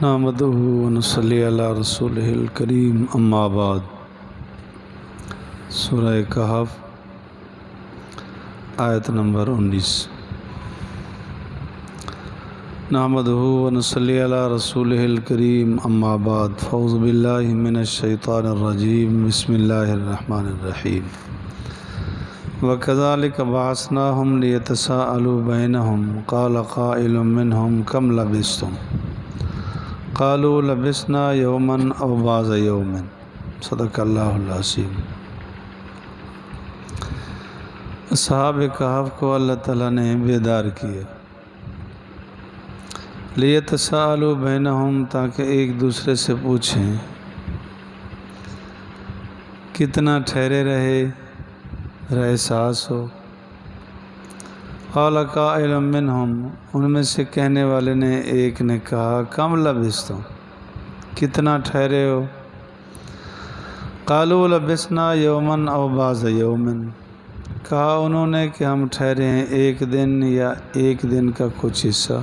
نحمده ونصلی علی رسولہ الکریم اما بعد۔ سورہ کہف آیت نمبر 19۔ نحمده ونصلی علی رسولہ الکریم اما بعد، فاعوذ باللہ من الشیطان الرجیم، بسم اللہ الرحمن الرحیم۔ وَكَذَلِكَ بَعَثْنَاهُمْ لِيَتَسَاءَلُوا بَيْنَهُمْ قَالَ قَائِلٌ مِّنْهُمْ كَمْ لَبِثْتُمْ قالوا لبثنا یوما او بعض یوم۔ صدق اللہ العظیم۔ اصحاب کہف کو اللہ تعالیٰ نے بیدار کیا، لیتساءلوا بینہم، تاکہ ایک دوسرے سے پوچھیں کتنا ٹھہرے رہے احساس ہو۔ قال قائل منہم، ان میں سے کہنے والے نے ایک نے کہا، کم لبثتم، کتنا ٹھہرے ہو؟ قالوا لبثنا یوما او بعض یوم، کہا انہوں نے کہ ہم ٹھہرے ہیں ایک دن یا ایک دن کا کچھ حصہ،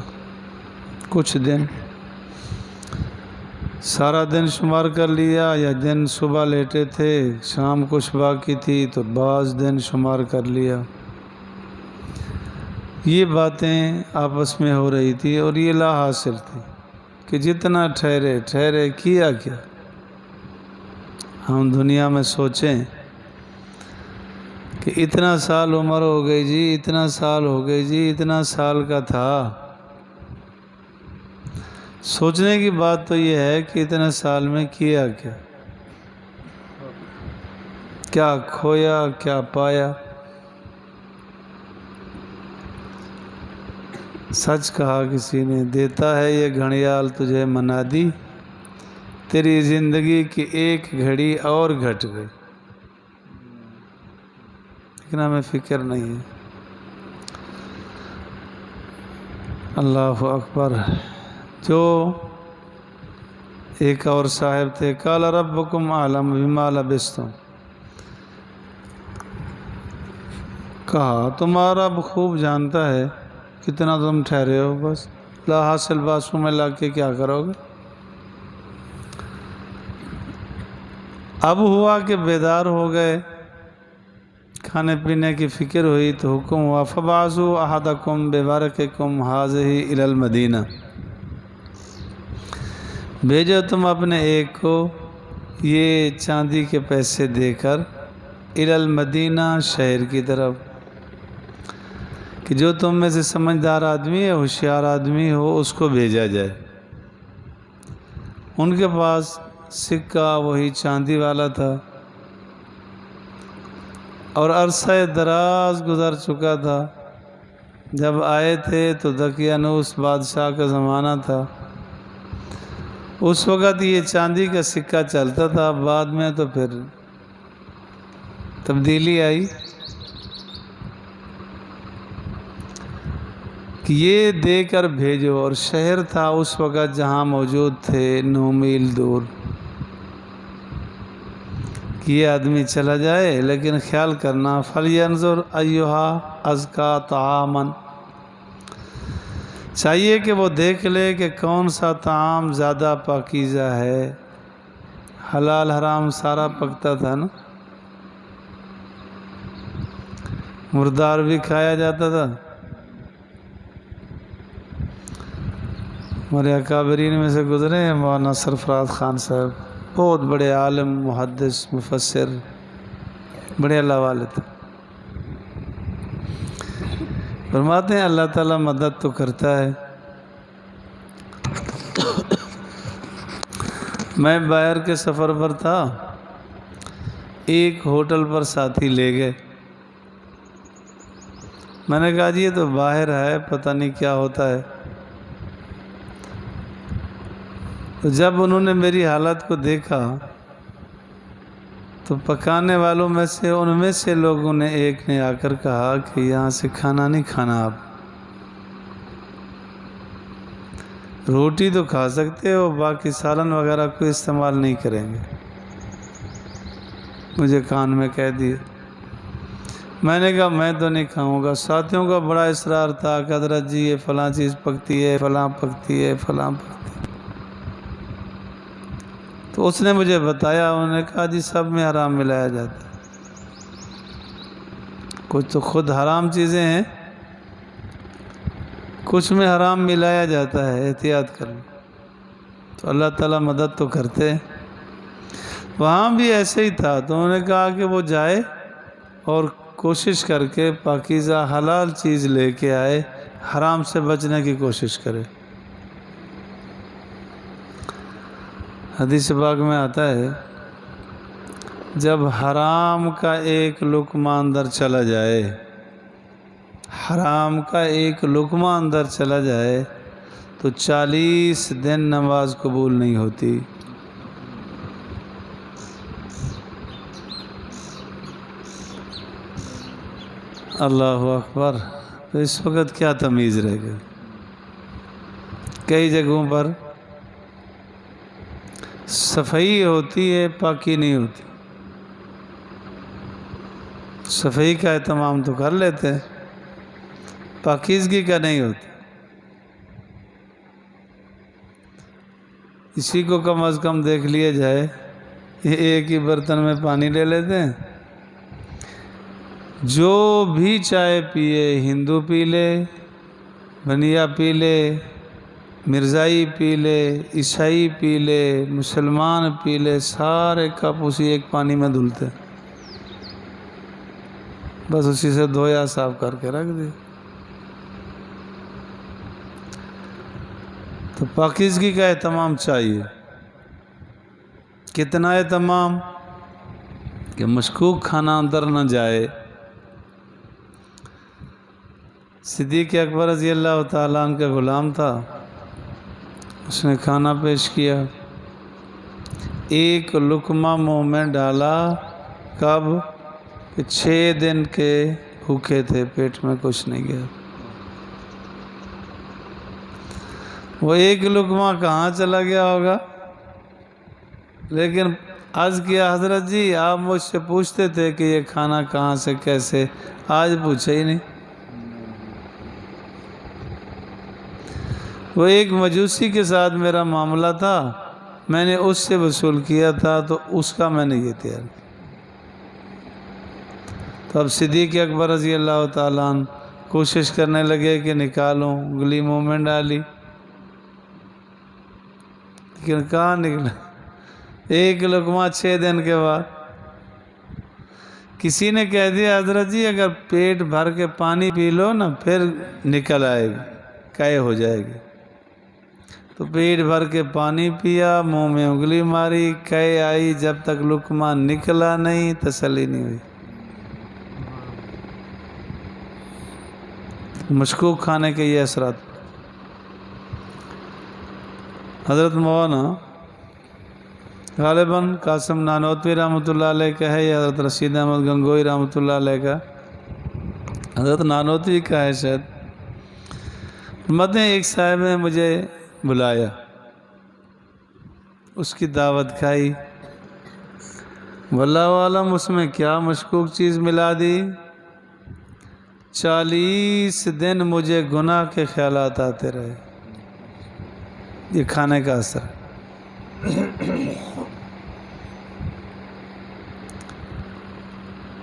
کچھ دن، سارا دن شمار کر لیا، یا دن صبح لیٹے تھے شام کچھ باقی تھی تو بعض دن شمار کر لیا۔ یہ باتیں آپس میں ہو رہی تھی اور یہ لا حاصل تھی کہ جتنا ٹھہرے کیا کیا۔ ہم دنیا میں سوچیں کہ اتنا سال عمر ہو گئی جی، اتنا سال ہو گئی جی، اتنا سال کا تھا۔ سوچنے کی بات تو یہ ہے کہ اتنا سال میں کیا کیا، کیا کھویا کیا پایا۔ سچ کہا کسی نے، دیتا ہے یہ گھڑیال تجھے منادی، تیری زندگی کی ایک گھڑی اور گھٹ گئی، لیکن ہمیں فکر نہیں ہے۔ اللہ اکبر۔ جو ایک اور صاحب تھے، قال ربکم اعلم بما لبثتم، کہا تمہارا رب خوب جانتا ہے کتنا تم ٹھہرے ہو، بس لا حاصل باسوں میں لا کے کیا کرو گے۔ اب ہوا کہ بیدار ہو گئے، کھانے پینے کی فکر ہوئی تو حکم ہوا، فبعثوا احدکم بورقکم ھذہ الی المدینہ، بھیجو تم اپنے ایک کو یہ چاندی کے پیسے دے کر الی المدینہ، شہر کی طرف، کہ جو تم میں سے سمجھدار آدمی ہے، ہوشیار آدمی ہو، اس کو بھیجا جائے۔ ان کے پاس سکہ وہی چاندی والا تھا، اور عرصہ دراز گزر چکا تھا۔ جب آئے تھے تو دقیانوس بادشاہ کا زمانہ تھا، اس وقت یہ چاندی کا سکہ چلتا تھا، بعد میں تو پھر تبدیلی آئی کہ یہ دے کر بھیجو، اور شہر تھا اس وقت جہاں موجود تھے 9 میل دور، کہ یہ آدمی چلا جائے، لیکن خیال کرنا، فَلْيَنْظُرْ أَيُّهَا أَزْكَىٰ طَعَامًا، چاہیے کہ وہ دیکھ لے کہ کون سا طعام زیادہ پاکیزہ ہے۔ حلال حرام سارا پکتا تھا نا، مردار بھی کھایا جاتا تھا۔ ہمارے اکابرین میں سے گزرے ہیں مولانا سرفراز خان صاحب، بہت بڑے عالم، محدث، مفسر، بڑے اللہ والے تھے۔ فرماتے ہیں اللہ تعالیٰ مدد تو کرتا ہے۔ میں باہر کے سفر پر تھا، ایک ہوٹل پر ساتھی لے گئے، میں نے کہا جی یہ تو باہر ہے، پتہ نہیں کیا ہوتا ہے۔ تو جب انہوں نے میری حالت کو دیکھا تو پکانے والوں میں سے، ان میں سے لوگوں نے ایک نے آ کر کہا کہ یہاں سے کھانا نہیں کھانا، آپ روٹی تو کھا سکتے ہو، باقی سالن وغیرہ کو استعمال نہیں کریں گے۔ مجھے کان میں کہہ دیے، میں نے کہا میں تو نہیں کھاؤں گا۔ ساتھیوں کا بڑا اصرار تھا کہ حضرت جی یہ فلاں چیز پکتی ہے، فلاں پکتی ہے، فلاں پکتی ہے۔ تو اس نے مجھے بتایا، انہوں نے کہا جی سب میں حرام ملایا جاتا ہے، کچھ تو خود حرام چیزیں ہیں، کچھ میں حرام ملایا جاتا ہے، احتیاط کر لو۔ تو اللہ تعالیٰ مدد تو کرتے ہیں۔ وہاں بھی ایسے ہی تھا، تو انہوں نے کہا کہ وہ جائے اور کوشش کر کے پاکیزہ حلال چیز لے کے آئے، حرام سے بچنے کی کوشش کرے۔ حدیث پاک میں آتا ہے جب حرام کا ایک لقمہ اندر چلا جائے، حرام کا ایک لقمہ اندر چلا جائے تو 40 دن نماز قبول نہیں ہوتی۔ اللہ اکبر۔ تو اس وقت کیا تمیز رہ گئی؟ کئی جگہوں پر صفائی ہوتی ہے، پاکی نہیں ہوتی۔ صفائی کا اہتمام تو کر لیتے ہیں، پاکیزگی کا نہیں ہوتا۔ اسی کو کم از کم دیکھ لیا جائے، یہ ایک ہی برتن میں پانی لے لیتے ہیں، جو بھی چائے پیے، ہندو پی لے، بنیا پی لے، مرزائی پی لے، عیسائی پی لے، مسلمان پی لے، سارے کپ اسی ایک پانی میں دھلتے ہیں، بس اسی سے دھویا صاف کر کے رکھ دیا۔ تو پاکیزگی کا اہتمام چاہیے۔ کتنا اہتمام کہ مشکوک کھانا اندر نہ جائے۔ صدیق اکبر رضی اللہ تعالیٰ عنہ کا غلام تھا، اس نے کھانا پیش کیا، ایک لقمہ منہ میں ڈالا، کب کہ 6 دن کے بھوکے تھے، پیٹ میں کچھ نہیں گیا۔ وہ ایک لقمہ کہاں چلا گیا ہوگا؟ لیکن عرض کیا حضرت جی آپ مجھ سے پوچھتے تھے کہ یہ کھانا کہاں سے کیسے، آج پوچھا ہی نہیں۔ وہ ایک مجوسی کے ساتھ میرا معاملہ تھا، میں نے اس سے وصول کیا تھا، تو اس کا میں نے یہ تیار کیا۔ تو اب صدیق اکبر رضی اللہ تعالیٰ عنہ کوشش کرنے لگے کہ نکالوں، انگلی منہ میں ڈالی، لیکن کہاں نکلا؟ ایک لقمہ 6 دن کے بعد۔ کسی نے کہہ دیا حضرت جی اگر پیٹ بھر کے پانی پی لو نا پھر نکل آئے گی، قے ہو جائے گی۔ تو پیٹ بھر کے پانی پیا، منہ میں انگلی ماری، قے آئی، جب تک لقمہ نکلا نہیں تسلی نہیں ہوئی۔ مشکوک کھانے کے یہ اثرات۔ حضرت مولانا غالباً قاسم نانوتوی رحمۃ اللہ علیہ کا ہے، یا حضرت رشید احمد گنگوئی رحمۃ اللہ علیہ کا، حضرت نانوتوی کا ہے شاید۔ ایک صاحب نے مجھے بلایا، اس کی دعوت کھائی، واللہ عالم اس میں کیا مشکوک چیز ملا دی، 40 دن مجھے گناہ کے خیالات آتے رہے۔ یہ کھانے کا اثر ہے۔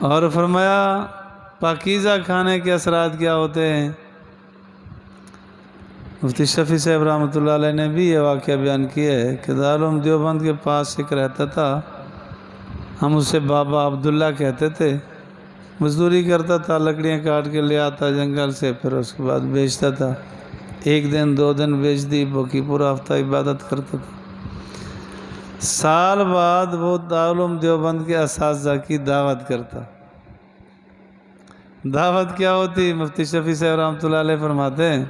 اور فرمایا پاکیزہ کھانے کے اثرات کیا ہوتے ہیں؟ مفتی شفیع صاحب رحمۃ اللہ علیہ نے بھی یہ واقعہ بیان کیا ہے کہ دارالعلوم دیوبند کے پاس ایک رہتا تھا، ہم اسے بابا عبداللہ کہتے تھے، مزدوری کرتا تھا، لکڑیاں کاٹ کے لے آتا جنگل سے، پھر اس کے بعد بیچتا تھا، 1 دن 2 دن بیچ دی، باقی پورا ہفتہ عبادت کرتا تھا۔ سال بعد وہ دارالعلوم دیوبند کے اساتذہ کی دعوت کرتا۔ دعوت کیا ہوتی؟ مفتی شفیع صاحب رحمۃ اللہ علیہ فرماتے ہیں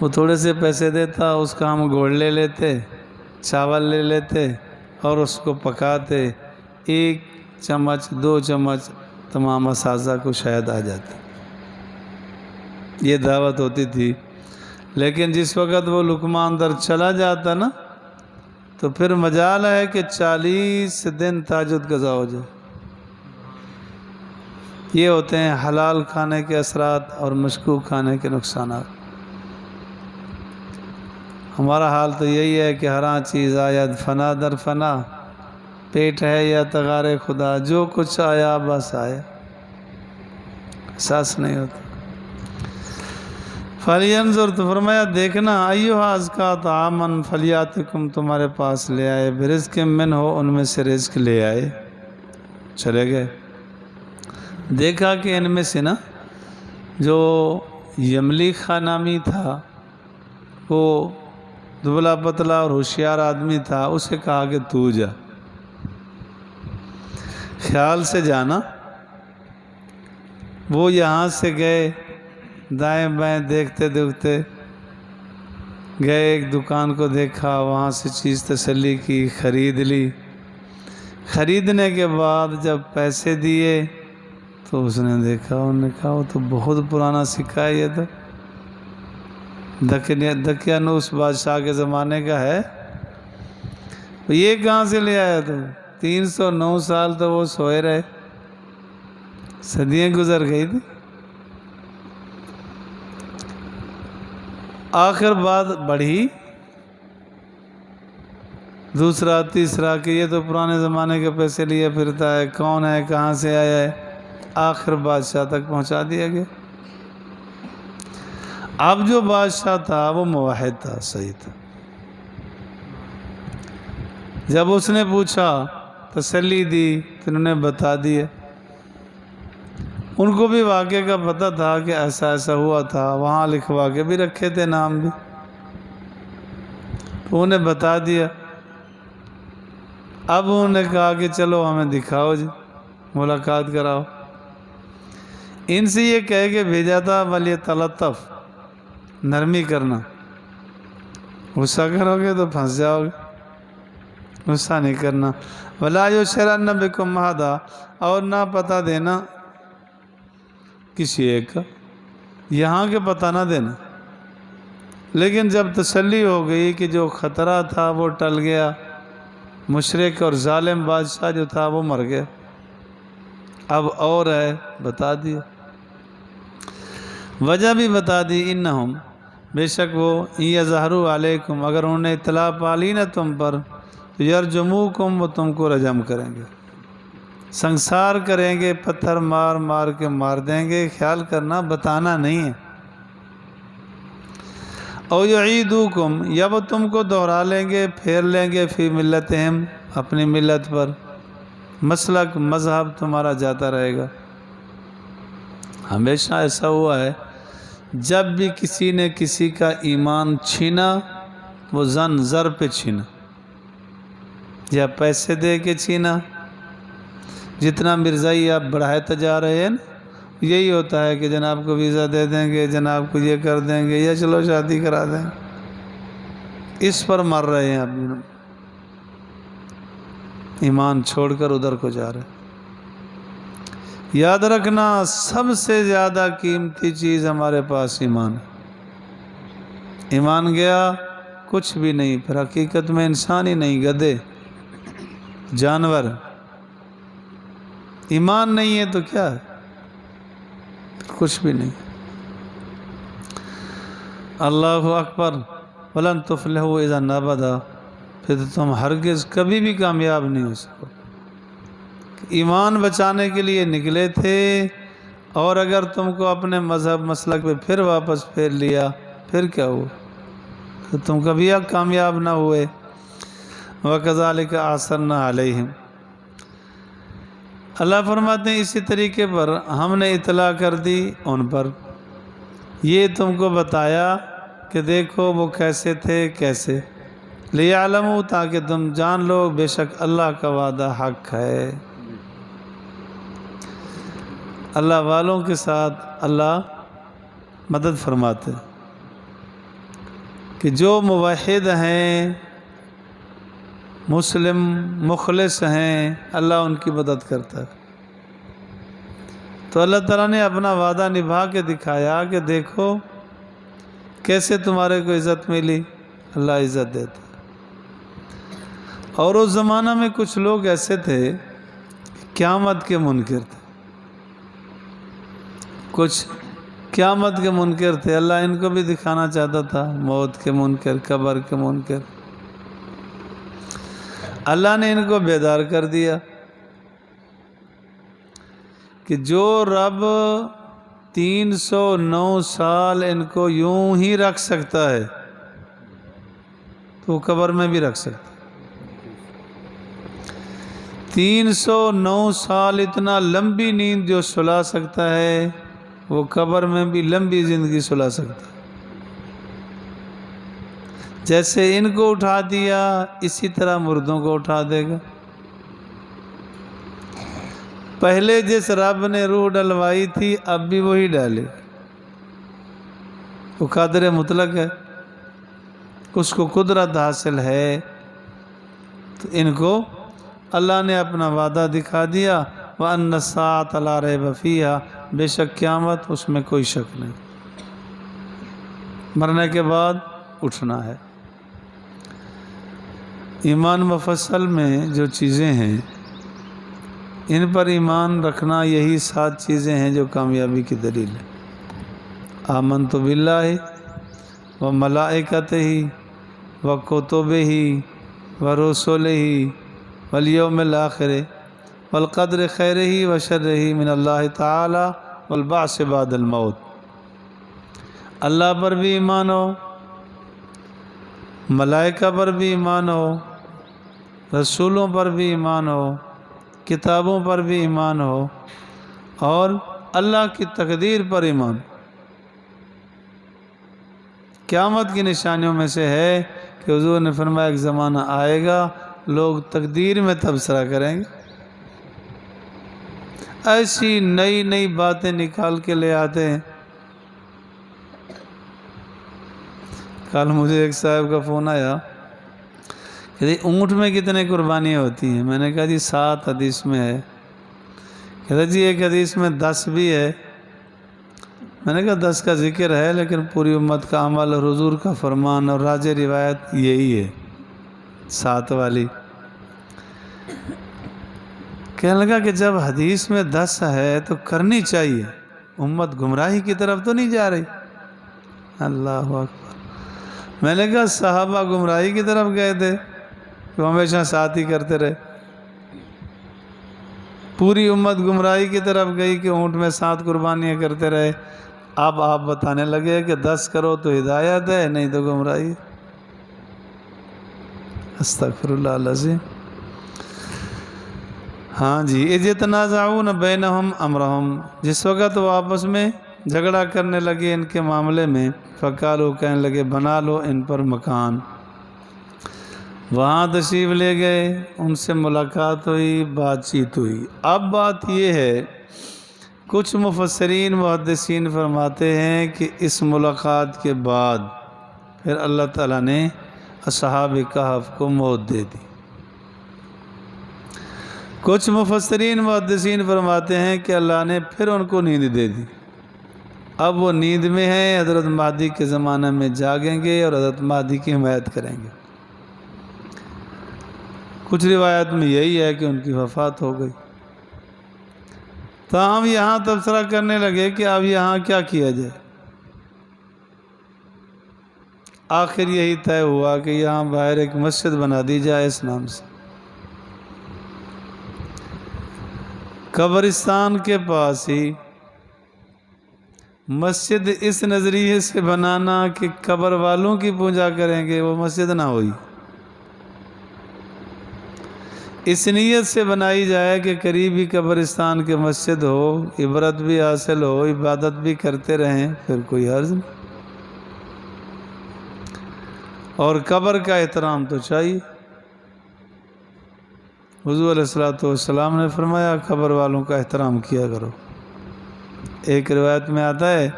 وہ تھوڑے سے پیسے دیتا، اس کا ہم گوڑ لے لیتے، چاول لے لیتے اور اس کو پکاتے، 1 چمچ 2 چمچ تمام اساتذہ کو شاید آ جاتا۔ یہ دعوت ہوتی تھی۔ لیکن جس وقت وہ لقمہ اندر چلا جاتا نا تو پھر مجال ہے کہ 40 دن تہجد قضا ہو جائے۔ یہ ہوتے ہیں حلال کھانے کے اثرات اور مشکوک کھانے کے نقصانات۔ ہمارا حال تو یہی ہے کہ ہر چیز آید فنا در فنا، پیٹ ہے یا تغار خدا، جو کچھ آیا بس آیا، احساس نہیں ہوتا۔ فَلْيَنْظُرْ، تو فرمایا دیکھنا، ایُّہا اَزْکَىٰ طَعَامًا، فَلْيَأْتِكُمْ، تمہارے پاس لے آئے، بِرِزْقٍ مِّنْہُ، ان میں سے رزق لے آئے، چلے گئے۔ دیکھا کہ ان میں سے نا جو یملیخہ نامی تھا وہ دبلا پتلا اور ہوشیار آدمی تھا، اسے کہا کہ تو جا، خیال سے جانا۔ وہ یہاں سے گئے، دائیں بائیں دیکھتے دیکھتے گئے، ایک دکان کو دیکھا، وہاں سے چیز تسلی کی، خرید لی۔ خریدنے کے بعد جب پیسے دیے تو اس نے دیکھا، انہوں نے کہا وہ تو بہت پرانا سکہ ہے، یہ تو دقیانوس بادشاہ کے زمانے کا ہے، یہ کہاں سے لے آیا تو؟ 309 سال تو وہ سوئے رہے، صدیاں گزر گئی تھی۔ آخر بات بڑھی، دوسرا تیسرا کہ یہ تو پرانے زمانے کے پیسے لیے پھرتا ہے، کون ہے، کہاں سے آیا ہے، آخر بادشاہ تک پہنچا دیا گیا۔ اب جو بادشاہ تھا وہ موحد تھا، صحیح تھا۔ جب اس نے پوچھا، تسلی دی، تو انہوں نے بتا دیا۔ ان کو بھی واقعے کا پتہ تھا کہ ایسا ایسا ہوا تھا، وہاں لکھوا کے بھی رکھے تھے نام بھی، تو انہیں بتا دیا۔ اب انہوں نے کہا کہ چلو ہمیں دکھاؤ جی، ملاقات کراؤ۔ ان سے یہ کہہ کے بھیجا تھا وَلْيَتَلَطَّفْ، نرمی کرنا، غصہ کرو گے تو پھنس جاؤ گے، غصہ نہیں کرنا۔ وَلَا يُشْعِرَنَّ بِكُمْ أَحَدًا، اور نہ پتہ دینا کسی ایک کا، یہاں کے پتہ نہ دینا۔ لیکن جب تسلی ہو گئی کہ جو خطرہ تھا وہ ٹل گیا، مشرک اور ظالم بادشاہ جو تھا وہ مر گیا، اب اور ہے، بتا دیا، وجہ بھی بتا دی۔ انہم، بے شک وہ، یظہروا علیکم، اگر انہوں نے اطلاع پالی نہ تم پر، تو یرجموکم، وہ تم کو رجم کریں گے، سنسار کریں گے، پتھر مار مار کے مار دیں گے، خیال کرنا، بتانا نہیں ہے۔ او یعیدوکم، یا وہ تم کو دوہرا لیں گے، پھیر لیں گے، فی ملتہم، اپنی ملت پر، مسلک مذہب تمہارا جاتا رہے گا۔ ہمیشہ ایسا ہوا ہے، جب بھی کسی نے کسی کا ایمان چھینا، وہ زر پہ چھینا، یا پیسے دے کے چھینا۔ جتنا مرزائی آپ بڑھاتے جا رہے ہیں نا، یہی ہوتا ہے کہ جناب کو ویزا دے دیں گے، جناب کو یہ کر دیں گے، یا چلو شادی کرا دیں گے، اس پر مر رہے ہیں آپ، ایمان چھوڑ کر ادھر کو جا رہے ہیں۔ یاد رکھنا، سب سے زیادہ قیمتی چیز ہمارے پاس ایمان ہے۔ ایمان گیا کچھ بھی نہیں، پھر حقیقت میں انسان ہی نہیں، گدھے، جانور۔ ایمان نہیں ہے تو کیا ہے، کچھ بھی نہیں۔ اللہ اکبر، وَلَن تُفْلِحُوا إِذًا أَبَدًا، پھر تو تم ہرگز کبھی بھی کامیاب نہیں ہو سکو۔ ایمان بچانے کے لیے نکلے تھے، اور اگر تم کو اپنے مذہب مسلک پہ پھر واپس پھیر لیا، پھر کیا ہوا، تو تم کبھی کامیاب نہ ہوئے۔ وَكَذَلِكَ أَعْثَرْنَا عَلَيْهِمْ، اللہ فرماتے ہیں اسی طریقے پر ہم نے اطلاع کر دی ان پر، یہ تم کو بتایا کہ دیکھو وہ کیسے تھے، کیسے، لِيَعْلَمُوا، تاکہ تم جان لو بے شک اللہ کا وعدہ حق ہے۔ اللہ والوں کے ساتھ اللہ مدد فرماتے کہ جو موحد ہیں، مسلم مخلص ہیں، اللہ ان کی مدد کرتا ہے۔ تو اللہ تعالیٰ نے اپنا وعدہ نبھا کے دکھایا کہ دیکھو کیسے تمہارے کو عزت ملی، اللہ عزت دیتا ہے۔ اور اس زمانہ میں کچھ لوگ ایسے تھے، قیامت کے منکر تھے، کچھ قیامت کے منکر تھے، اللہ ان کو بھی دکھانا چاہتا تھا موت کے منکر، قبر کے منکر۔ اللہ نے ان کو بیدار کر دیا کہ جو رب 309 سال ان کو یوں ہی رکھ سکتا ہے تو وہ قبر میں بھی رکھ سکتا ہے۔ 309 سال اتنا لمبی نیند جو سلا سکتا ہے وہ قبر میں بھی لمبی زندگی سلا سکتا ہے۔ جیسے ان کو اٹھا دیا اسی طرح مردوں کو اٹھا دے گا۔ پہلے جس رب نے روح ڈلوائی تھی اب بھی وہی ڈالے، وہ قادر مطلق ہے، اس کو قدرت حاصل ہے۔ تو ان کو اللہ نے اپنا وعدہ دکھا دیا، وَأَنَّ السَّاعَةَ لَا رَيْبَ فِيهَا، بے شک قیامت اس میں کوئی شک نہیں، مرنے کے بعد اٹھنا ہے۔ ایمان مفصل میں جو چیزیں ہیں ان پر ایمان رکھنا، یہی 7 چیزیں ہیں جو کامیابی کی دلیل ہے۔ آمنت باللہ وملائکتہ وکتبہ ورسلہ والیوم الآخر والقدر خیرہ وشرہ من اللہ تعالی والبعث بعد الموت۔ اللہ پر بھی ایمان ہو، ملائکہ پر بھی ایمان ہو، رسولوں پر بھی ایمان ہو، کتابوں پر بھی ایمان ہو، اور اللہ کی تقدیر پر ایمان ہو۔ قیامت کی نشانیوں میں سے ہے کہ حضور نے فرمایا ایک زمانہ آئے گا لوگ تقدیر میں تبصرہ کریں گے، ایسی نئی نئی باتیں نکال کے لے آتے ہیں۔ کل مجھے ایک صاحب کا فون آیا کہ اونٹ میں کتنے قربانیاں ہوتی ہیں؟ میں نے کہا جی 7 حدیث میں ہے۔ کہتا جی ایک حدیث میں 10 بھی ہے۔ میں نے کہا 10 کا ذکر ہے لیکن پوری امت کا عمل اور حضور کا فرمان اور راج روایت یہی ہے 7 والی۔ کہنے لگا کہ جب حدیث میں 10 ہے تو کرنی چاہیے، امت گمراہی کی طرف تو نہیں جا رہی۔ اللہ اکبر۔ میں نے کہا صحابہ گمراہی کی طرف گئے تھے کہ ہمیشہ ساتھ ہی کرتے رہے، پوری امت گمراہی کی طرف گئی کہ اونٹ میں 7 قربانیاں کرتے رہے۔ اب آپ بتانے لگے کہ 10 کرو تو ہدایت ہے، نہیں تو گمراہی۔ استغفر اللہ العظیم۔ ہاں جی، اذ یتنازعون بینہم امرہم، جس وقت وہ آپس میں جھگڑا کرنے لگے ان کے معاملے میں، فقالوا، کہنے لگے بنا لو ان پر مکان۔ وہاں تشریف لے گئے، ان سے ملاقات ہوئی، بات چیت ہوئی۔ اب بات یہ ہے، کچھ مفسرین محدثین فرماتے ہیں کہ اس ملاقات کے بعد پھر اللہ تعالیٰ نے اصحاب کہف کو موت دے دی۔ کچھ مفسرین محدثین فرماتے ہیں کہ اللہ نے پھر ان کو نیند دے دی، اب وہ نیند میں ہیں، حضرت مہدی کے زمانہ میں جاگیں گے اور حضرت مہدی کی حمایت کریں گے۔ کچھ روایت میں یہی ہے کہ ان کی وفات ہو گئی۔ تاہم یہاں تبصرہ کرنے لگے کہ اب یہاں کیا کیا جائے۔ آخر یہی طے ہوا کہ یہاں باہر ایک مسجد بنا دی جائے اس نام سے، قبرستان کے پاس ہی۔ مسجد اس نظریے سے بنانا کہ قبر والوں کی پوجا کریں گے، وہ مسجد نہ ہوئی۔ اس نیت سے بنائی جائے کہ قریبی قبرستان کے مسجد ہو، عبرت بھی حاصل ہو، عبادت بھی کرتے رہیں، پھر کوئی حرج نہیں۔ اور قبر کا احترام تو چاہیے۔ حضور علیہ السلام نے فرمایا قبر والوں کا احترام کیا کرو۔ ایک روایت میں آتا ہے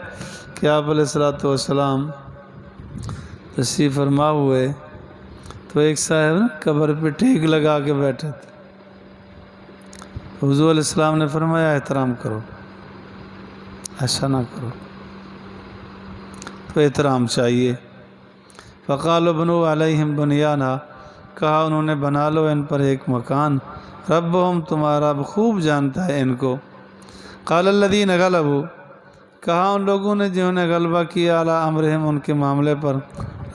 کہ آپ علیہ السلام تشریف فرما ہوئے تو ایک صاحب قبر پہ ٹیک لگا کے بیٹھے تھے۔ حضور علیہ السلام نے فرمایا احترام کرو، ایسا نہ کرو، تو احترام چاہیے۔ فقالوا بنوا علیہم بنیانا، کہا انہوں نے بنا لو ان پر ایک مکان، ربہم، تمہارا رب خوب جانتا ہے ان کو۔ قال الذین غلبوا، کہا ان لوگوں نے جنہوں نے غلبہ کیا علی امرہم ان کے معاملے پر،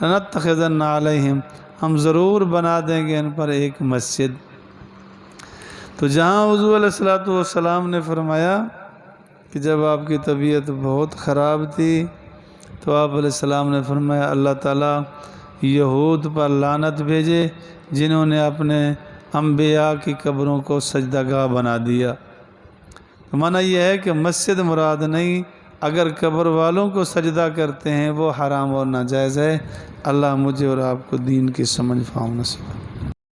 لنتخذن علیہم ہم ضرور بنا دیں گے ان پر ایک مسجد۔ تو جہاں حضور علیہ الصلوۃ والسلام نے فرمایا کہ جب آپ کی طبیعت بہت خراب تھی تو آپ علیہ السلام نے فرمایا اللہ تعالیٰ یہود پر لعنت بھیجے جنہوں نے اپنے انبیاء کی قبروں کو سجدہ گاہ بنا دیا۔ تو معنی یہ ہے کہ مسجد مراد نہیں، اگر قبر والوں کو سجدہ کرتے ہیں وہ حرام اور ناجائز ہے۔ اللہ مجھے اور آپ کو دین کی سمجھ فہم نصیب